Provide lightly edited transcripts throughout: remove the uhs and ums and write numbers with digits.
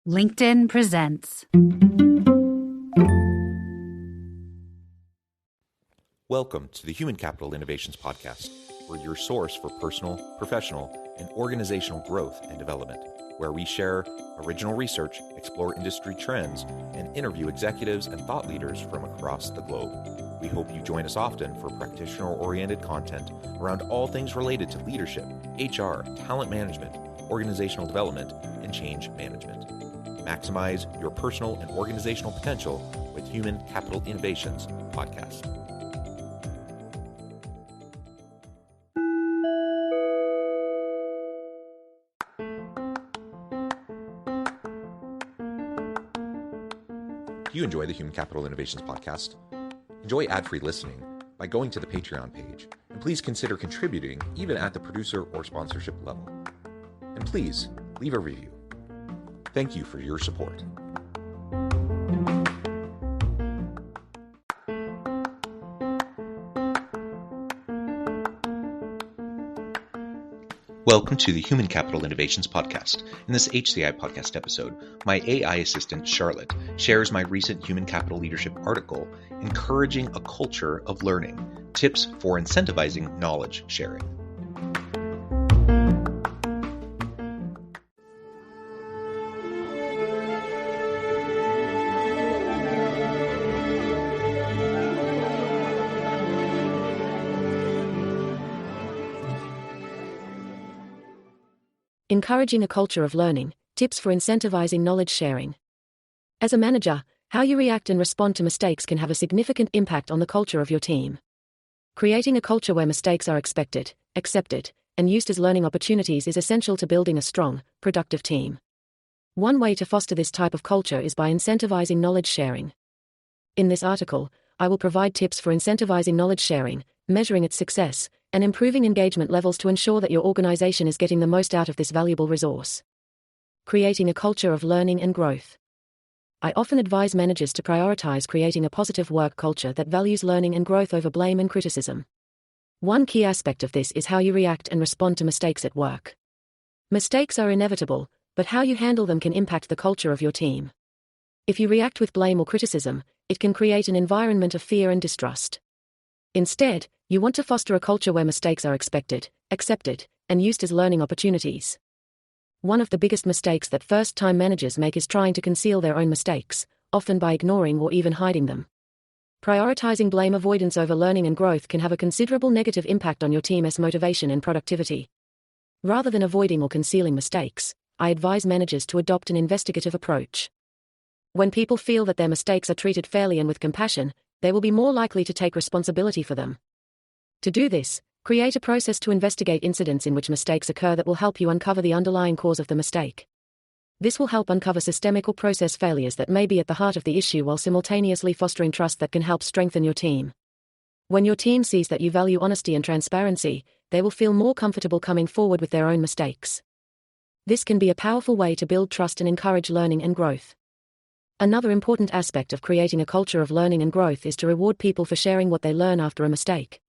LinkedIn presents. Welcome to the Human Capital Innovations Podcast. We're your source for personal, professional, and organizational growth and development, where we share original research, explore industry trends, and interview executives and thought leaders from across the globe. We hope you join us often for practitioner-oriented content around all things related to leadership, HR, talent management, organizational development, and change management. Maximize your personal and organizational potential with Human Capital Innovations Podcast. Do you enjoy the Human Capital Innovations Podcast? Enjoy ad-free listening by going to the Patreon page, and please consider contributing even at the producer or sponsorship level. And please leave a review. Thank you for your support. Welcome to the Human Capital Innovations Podcast. In this HCI podcast episode, my AI assistant, Charlotte, shares my recent Human Capital Leadership article, Encouraging a Culture of Learning, Tips for Incentivizing Knowledge Sharing. Encouraging a culture of learning, tips for incentivizing knowledge sharing. As a manager, how you react and respond to mistakes can have a significant impact on the culture of your team. Creating a culture where mistakes are expected, accepted, and used as learning opportunities is essential to building a strong, productive team. One way to foster this type of culture is by incentivizing knowledge sharing. In this article, I will provide tips for incentivizing knowledge sharing, measuring its success, and improving engagement levels to ensure that your organization is getting the most out of this valuable resource. Creating a culture of learning and growth. I often advise managers to prioritize creating a positive work culture that values learning and growth over blame and criticism. One key aspect of this is how you react and respond to mistakes at work. Mistakes are inevitable, but how you handle them can impact the culture of your team. If you react with blame or criticism, it can create an environment of fear and distrust. Instead, you want to foster a culture where mistakes are expected, accepted, and used as learning opportunities. One of the biggest mistakes that first-time managers make is trying to conceal their own mistakes, often by ignoring or even hiding them. Prioritizing blame avoidance over learning and growth can have a considerable negative impact on your team's motivation and productivity. Rather than avoiding or concealing mistakes, I advise managers to adopt an investigative approach. When people feel that their mistakes are treated fairly and with compassion, they will be more likely to take responsibility for them. To do this, create a process to investigate incidents in which mistakes occur that will help you uncover the underlying cause of the mistake. This will help uncover systemic or process failures that may be at the heart of the issue while simultaneously fostering trust that can help strengthen your team. When your team sees that you value honesty and transparency, they will feel more comfortable coming forward with their own mistakes. This can be a powerful way to build trust and encourage learning and growth. Another important aspect of creating a culture of learning and growth is to reward people for sharing what they learn after a mistake.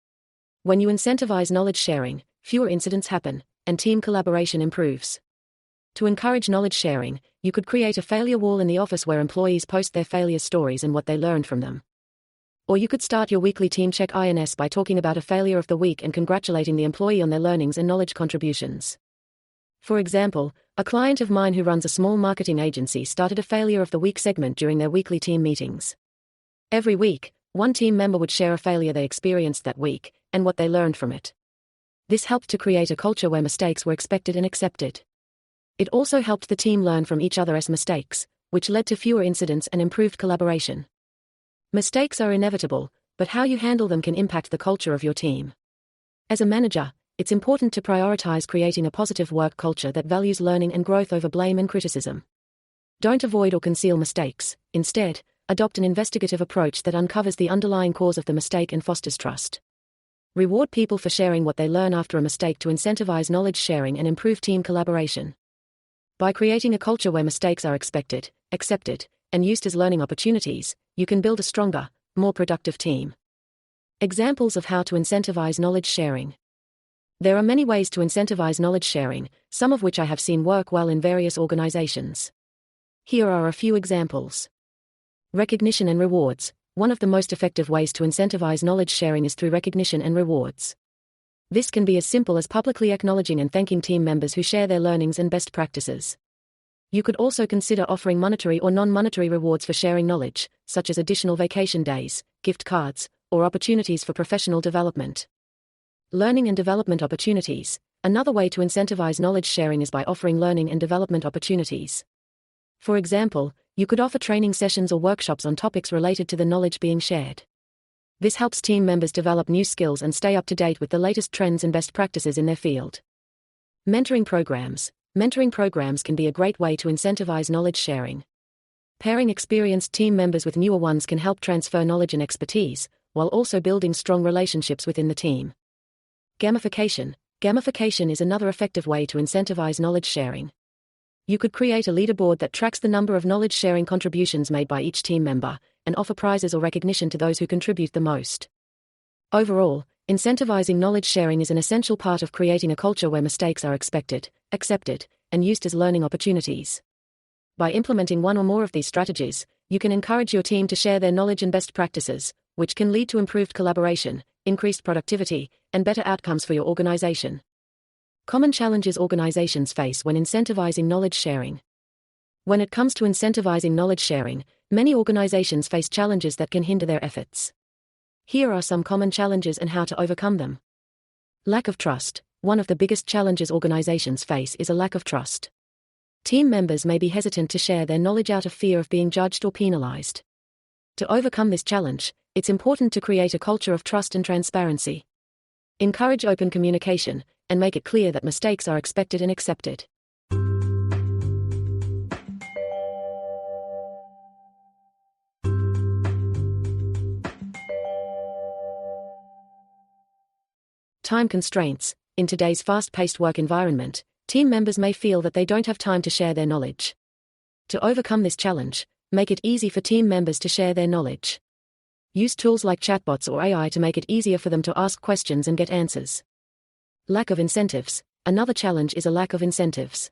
When you incentivize knowledge sharing, fewer incidents happen, and team collaboration improves. To encourage knowledge sharing, you could create a failure wall in the office where employees post their failure stories and what they learned from them. Or you could start your weekly team check-ins by talking about a failure of the week and congratulating the employee on their learnings and knowledge contributions. For example, a client of mine who runs a small marketing agency started a failure of the week segment during their weekly team meetings. Every week, one team member would share a failure they experienced that week, and what they learned from it. This helped to create a culture where mistakes were expected and accepted. It also helped the team learn from each other's mistakes, which led to fewer incidents and improved collaboration. Mistakes are inevitable, but how you handle them can impact the culture of your team. As a manager, it's important to prioritize creating a positive work culture that values learning and growth over blame and criticism. Don't avoid or conceal mistakes. Instead, adopt an investigative approach that uncovers the underlying cause of the mistake and fosters trust. Reward people for sharing what they learn after a mistake to incentivize knowledge sharing and improve team collaboration. By creating a culture where mistakes are expected, accepted, and used as learning opportunities, you can build a stronger, more productive team. Examples of how to incentivize knowledge sharing. There are many ways to incentivize knowledge sharing, some of which I have seen work well in various organizations. Here are a few examples. Recognition and rewards. One of the most effective ways to incentivize knowledge sharing is through recognition and rewards. This can be as simple as publicly acknowledging and thanking team members who share their learnings and best practices. You could also consider offering monetary or non-monetary rewards for sharing knowledge, such as additional vacation days, gift cards, or opportunities for professional development. Learning and development opportunities. Another way to incentivize knowledge sharing is by offering learning and development opportunities. For example, you could offer training sessions or workshops on topics related to the knowledge being shared. This helps team members develop new skills and stay up to date with the latest trends and best practices in their field. Mentoring programs. Mentoring programs can be a great way to incentivize knowledge sharing. Pairing experienced team members with newer ones can help transfer knowledge and expertise, while also building strong relationships within the team. Gamification. Gamification is another effective way to incentivize knowledge sharing. You could create a leaderboard that tracks the number of knowledge-sharing contributions made by each team member, and offer prizes or recognition to those who contribute the most. Overall, incentivizing knowledge sharing is an essential part of creating a culture where mistakes are expected, accepted, and used as learning opportunities. By implementing one or more of these strategies, you can encourage your team to share their knowledge and best practices, which can lead to improved collaboration, increased productivity, and better outcomes for your organization. Common challenges organizations face when incentivizing knowledge sharing. When it comes to incentivizing knowledge sharing, many organizations face challenges that can hinder their efforts. Here are some common challenges and how to overcome them. Lack of trust. One of the biggest challenges organizations face is a lack of trust. Team members may be hesitant to share their knowledge out of fear of being judged or penalized. To overcome this challenge, it's important to create a culture of trust and transparency. Encourage open communication, and make it clear that mistakes are expected and accepted. Time constraints. In today's fast-paced work environment, team members may feel that they don't have time to share their knowledge. To overcome this challenge, make it easy for team members to share their knowledge. Use tools like chatbots or AI to make it easier for them to ask questions and get answers. Lack of incentives. Another challenge is a lack of incentives.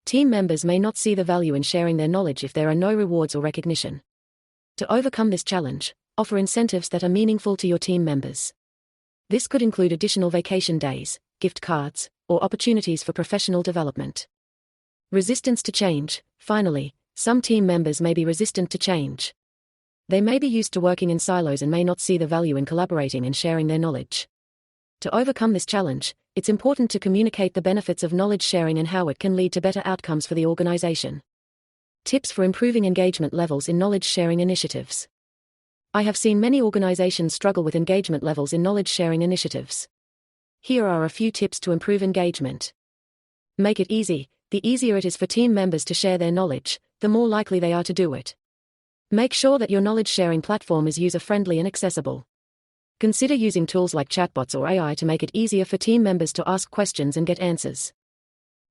Team members may not see the value in sharing their knowledge if there are no rewards or recognition. To overcome this challenge, offer incentives that are meaningful to your team members. This could include additional vacation days, gift cards, or opportunities for professional development. Resistance to change. Finally, some team members may be resistant to change. They may be used to working in silos and may not see the value in collaborating and sharing their knowledge. To overcome this challenge, it's important to communicate the benefits of knowledge sharing and how it can lead to better outcomes for the organization. Tips for improving engagement levels in knowledge sharing initiatives. I have seen many organizations struggle with engagement levels in knowledge sharing initiatives. Here are a few tips to improve engagement. Make it easy. The easier it is for team members to share their knowledge, the more likely they are to do it. Make sure that your knowledge sharing platform is user-friendly and accessible. Consider using tools like chatbots or AI to make it easier for team members to ask questions and get answers.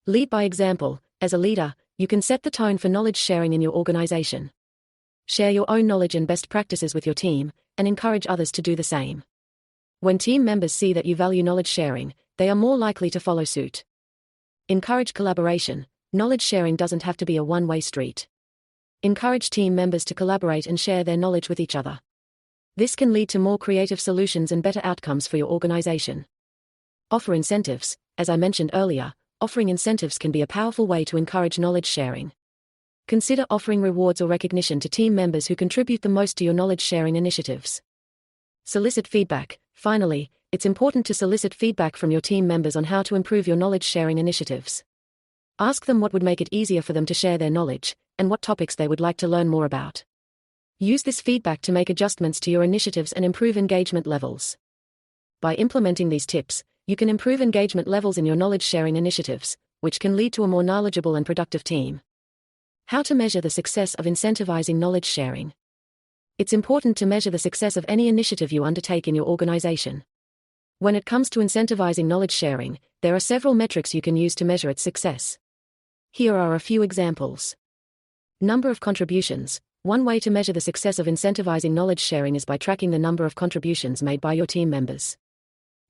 Lead by example. As a leader, you can set the tone for knowledge sharing in your organization. Share your own knowledge and best practices with your team, and encourage others to do the same. When team members see that you value knowledge sharing, they are more likely to follow suit. Encourage collaboration. Knowledge sharing doesn't have to be a one-way street. Encourage team members to collaborate and share their knowledge with each other. This can lead to more creative solutions and better outcomes for your organization. Offer incentives. As I mentioned earlier, offering incentives can be a powerful way to encourage knowledge sharing. Consider offering rewards or recognition to team members who contribute the most to your knowledge sharing initiatives. Solicit feedback. Finally, it's important to solicit feedback from your team members on how to improve your knowledge sharing initiatives. Ask them what would make it easier for them to share their knowledge, and what topics they would like to learn more about. Use this feedback to make adjustments to your initiatives and improve engagement levels. By implementing these tips, you can improve engagement levels in your knowledge sharing initiatives, which can lead to a more knowledgeable and productive team. How to measure the success of incentivizing knowledge sharing. It's important to measure the success of any initiative you undertake in your organization. When it comes to incentivizing knowledge sharing, there are several metrics you can use to measure its success. Here are a few examples. Number of contributions. One way to measure the success of incentivizing knowledge sharing is by tracking the number of contributions made by your team members.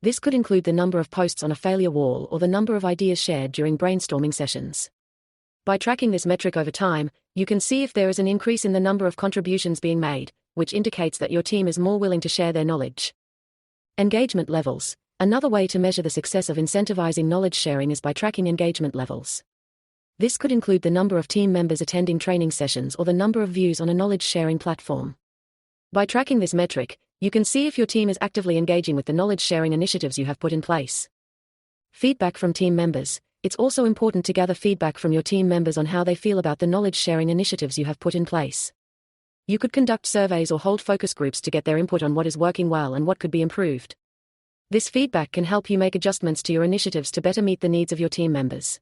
This could include the number of posts on a failure wall or the number of ideas shared during brainstorming sessions. By tracking this metric over time, you can see if there is an increase in the number of contributions being made, which indicates that your team is more willing to share their knowledge. Engagement levels. Another way to measure the success of incentivizing knowledge sharing is by tracking engagement levels. This could include the number of team members attending training sessions or the number of views on a knowledge sharing platform. By tracking this metric, you can see if your team is actively engaging with the knowledge sharing initiatives you have put in place. Feedback from team members. It's also important to gather feedback from your team members on how they feel about the knowledge sharing initiatives you have put in place. You could conduct surveys or hold focus groups to get their input on what is working well and what could be improved. This feedback can help you make adjustments to your initiatives to better meet the needs of your team members.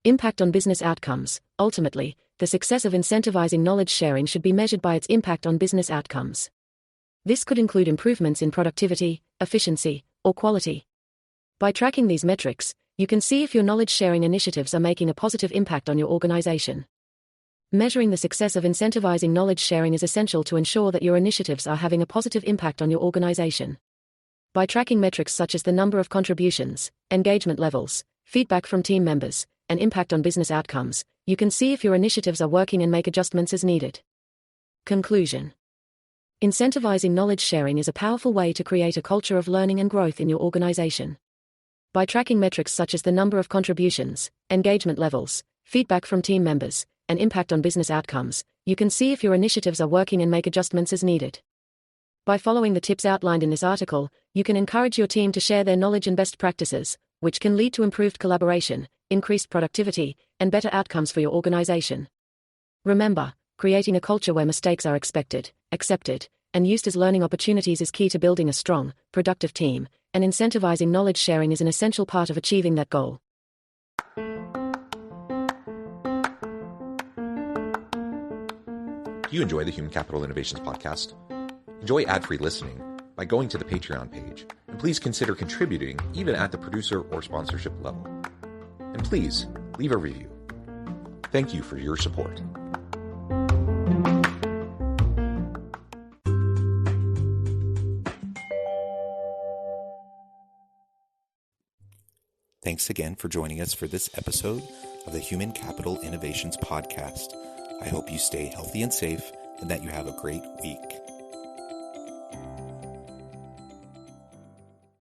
Impact on business outcomes. Ultimately, the success of incentivizing knowledge sharing should be measured by its impact on business outcomes. This could include improvements in productivity, efficiency, or quality. By tracking these metrics, you can see if your knowledge sharing initiatives are making a positive impact on your organization. Measuring the success of incentivizing knowledge sharing is essential to ensure that your initiatives are having a positive impact on your organization. By tracking metrics such as the number of contributions, engagement levels, feedback from team members, and impact on business outcomes, you can see if your initiatives are working and make adjustments as needed. Conclusion. Incentivizing knowledge sharing is a powerful way to create a culture of learning and growth in your organization. By tracking metrics such as the number of contributions, engagement levels, feedback from team members, and impact on business outcomes, you can see if your initiatives are working and make adjustments as needed. By following the tips outlined in this article, you can encourage your team to share their knowledge and best practices, which can lead to improved collaboration, increased productivity, and better outcomes for your organization. Remember, creating a culture where mistakes are expected, accepted, and used as learning opportunities is key to building a strong, productive team, and incentivizing knowledge sharing is an essential part of achieving that goal. Do you enjoy the Human Capital Innovations podcast? Enjoy ad-free listening by going to the Patreon page, and please consider contributing even at the producer or sponsorship level. And please, leave a review. Thank you for your support. Thanks again for joining us for this episode of the Human Capital Innovations podcast. I hope you stay healthy and safe and that you have a great week.